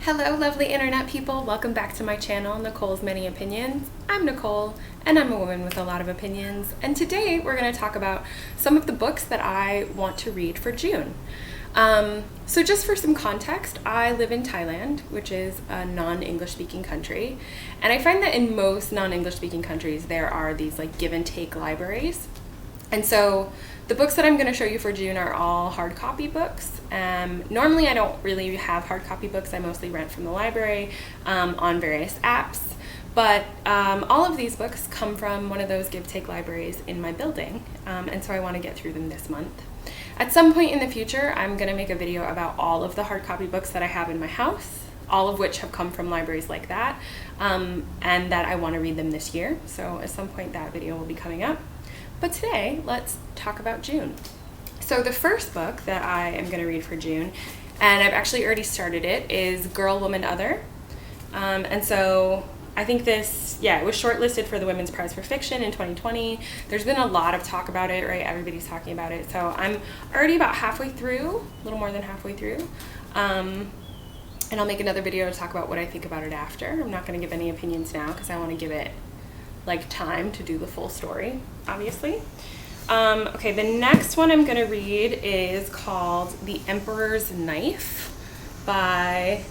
Hello lovely internet people, welcome back to my channel, Nicole's Many Opinions. I'm Nicole and I'm a woman with a lot of opinions, and today we're going to talk about some of the books that I want to read for June. So just for some context, I live in Thailand, which is a non-English speaking country, and I find that in most non-English speaking countries there are these like give and take libraries. And so the books that I'm going to show you for June are all hard copy books. Normally I don't really have hard copy books. I mostly rent from the library on various apps. But all of these books come from one of those give-take libraries in my building. And so I want to get through them this month. At some point in the future, I'm going to make a video about all of the hard copy books that I have in my house, all of which have come from libraries like that, and that I want to read them this year. So at some point that video will be coming up. But today, let's talk about June. So the first book that I am going to read for June, and I've actually already started it, is Girl, Woman, Other. And so I think this, it was shortlisted for the Women's Prize for Fiction in 2020. There's been a lot of talk about it, right? Everybody's talking about it. So I'm already about halfway through, a little more than halfway through. And I'll make another video to talk about what I think about it after. I'm not going to give any opinions now because I want to give it like time to do the full story, obviously. Okay, the next one I'm going to read is called The Emperor's Knife by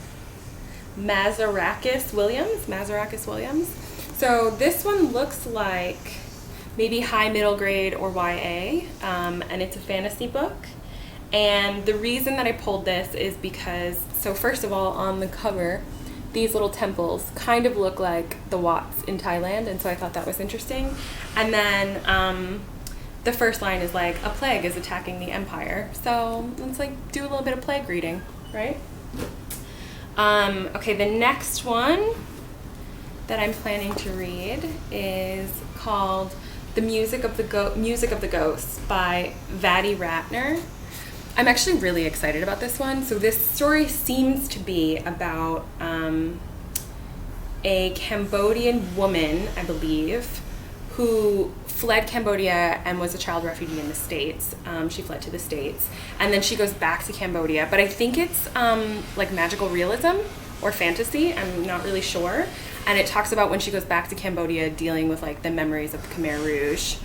Mazarakis Williams. So this one looks like maybe high middle grade or YA, and it's a fantasy book. And the reason that I pulled this is because, so first of all, on the cover, these little temples kind of look like the Wats in Thailand, and so I thought that was interesting. And then the first line is like, a plague is attacking the empire. So let's like do a little bit of plague reading, right? Okay, the next one that I'm planning to read is called The Music of the Ghosts by Vadi Ratner. I'm actually really excited about this one. So this story seems to be about a Cambodian woman, I believe, who fled Cambodia and was a child refugee in the States. She fled to the States, and then she goes back to Cambodia. But I think it's like magical realism or fantasy. I'm not really sure. And it talks about when she goes back to Cambodia, dealing with like the memories of the Khmer Rouge.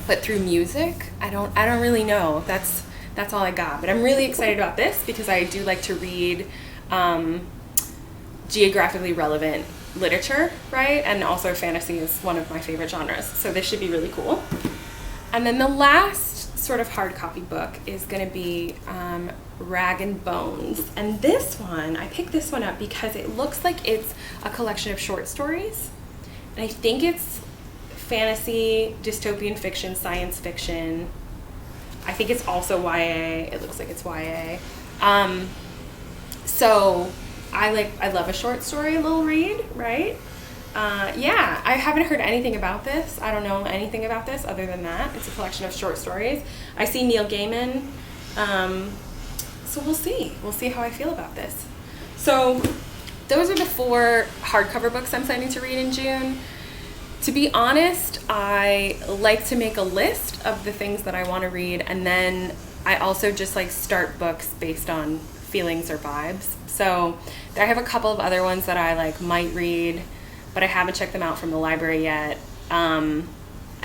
But through music, I don't really know. That's all I got. But I'm really excited about this because I do like to read geographically relevant literature, right? And also fantasy is one of my favorite genres. So this should be really cool. And then the last sort of hard copy book is going to be Rag and Bones. And this one, I picked this one up because it looks like it's a collection of short stories. And I think it's fantasy, dystopian fiction, science fiction. I think it's also YA. It looks like it's YA. So I love a short story, a little read, right? I haven't heard anything about this. I don't know anything about this other than that. It's a collection of short stories. I see Neil Gaiman. So we'll see. We'll see how I feel about this. So those are the 4 hardcover books I'm planning to read in June. To be honest, I like to make a list of the things that I want to read, and then I also just like start books based on feelings or vibes. So I have a couple of other ones that I like might read, but I haven't checked them out from the library yet. And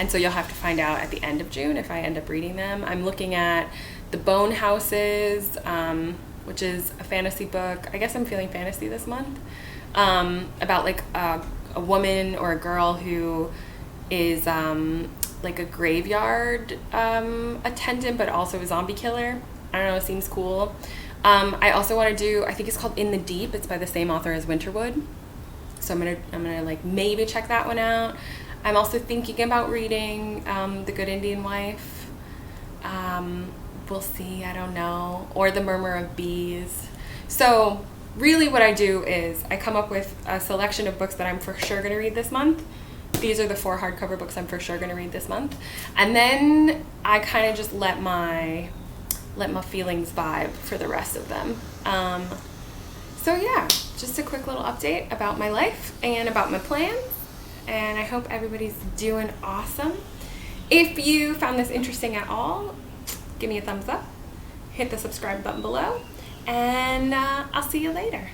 so you'll have to find out at the end of June if I end up reading them. I'm looking at The Bone Houses, which is a fantasy book. I guess I'm feeling fantasy this month, about like a woman or a girl who is like a graveyard attendant, but also a zombie killer. I don't know, it seems cool. I also want to do, I think it's called In the Deep. It's by the same author as Winterwood. So I'm gonna like maybe check that one out. I'm also thinking about reading The Good Indian Wife. We'll see, I don't know. Or The Murmur of Bees. So really what I do is I come up with a selection of books that I'm for sure going to read this month. These are the 4 hardcover books I'm for sure going to read this month. And then I kind of just let my feelings vibe for the rest of them. So yeah, just a quick little update about my life and about my plans. And I hope everybody's doing awesome. If you found this interesting at all, give me a thumbs up, hit the subscribe button below, And I'll see you later.